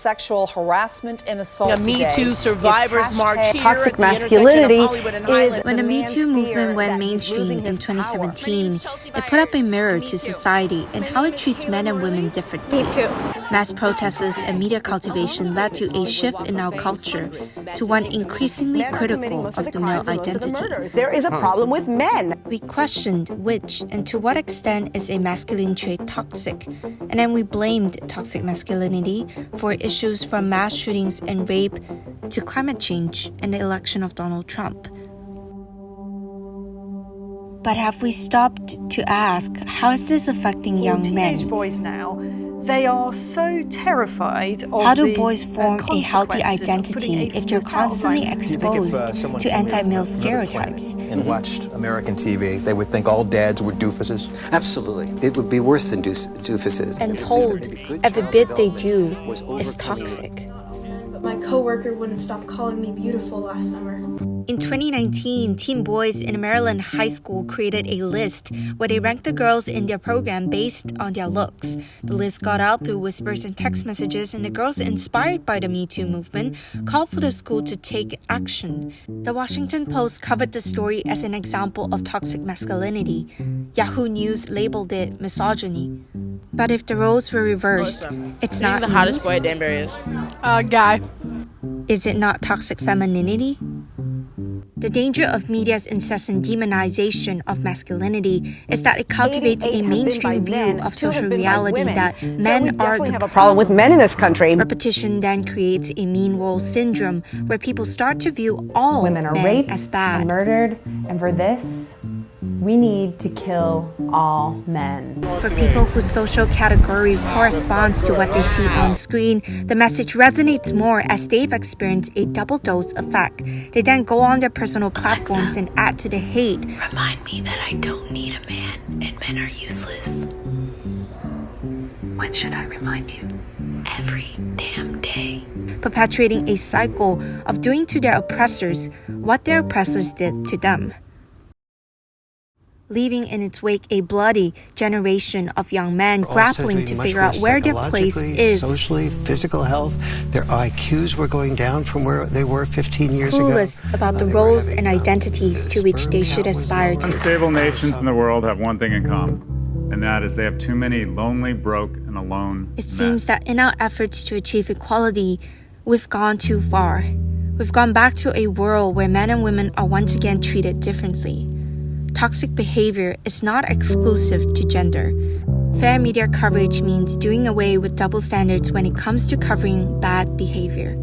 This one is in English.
Sexual harassment and assault A Me Too survivors march here toxic at the masculinity intersection of Hollywood and Highland. When the Me Too movement went mainstream in 2017, it put up a mirror to society and how it treats men and women differently. Me too. Mass protests and media cultivation led to a shift in our culture to one increasingly critical of the male identity. There is a problem with men. We questioned which and to what extent is a masculine trait toxic, and then we blamed toxic masculinity for issues from mass shootings and rape to climate change and the election of Donald Trump. But have we stopped to ask, how is this affecting young Teenage men? boys now, they are so terrified of How do the, boys form a healthy consequences of identity putting a if they're foot out constantly right? exposed to anti-male stereotypes? And watched American TV, they would think all dads were doofuses. Absolutely. It would be worse than doofuses. And told every bit they do is toxic. My coworker wouldn't stop calling me beautiful last summer. In 2019, teen boys in a Maryland high school created a list where they ranked the girls in their program based on their looks. The list got out through whispers and text messages, and the girls, inspired by the Me Too movement, called for the school to take action. The Washington Post covered the story as an example of toxic masculinity. Yahoo News labeled it misogyny. But if the roles were reversed, it's not the hottest news? boy at Denver is. Guy. Is it not toxic femininity? The danger of media's incessant demonization of masculinity is that it cultivates a mainstream view of social reality that men are the problem with men in this country. Repetition then creates a mean role syndrome where people start to view all Women are men raped as bad. and murdered, and for this, we need to kill all men. For people whose social category corresponds to what they see on screen, the message resonates more as they've experienced a double dose effect. They then go on their personal platforms and add to the hate. Remind me that I don't need a man and men are useless. When should I remind you? Every damn day. Perpetuating a cycle of doing to their oppressors what their oppressors did to them, leaving in its wake a bloody generation of young men grappling to figure out where their place is. Socially, physical health, their IQs were going down from where they were 15 years ago. Clueless about the roles and identities to which they should aspire to. Unstable nations in the world have one thing in common, and that is they have too many lonely, broke, and alone It men. seems that in our efforts to achieve equality, we've gone too far. We've gone back to a world where men and women are once again treated differently. Toxic behavior is not exclusive to gender. Fair media coverage means doing away with double standards when it comes to covering bad behavior.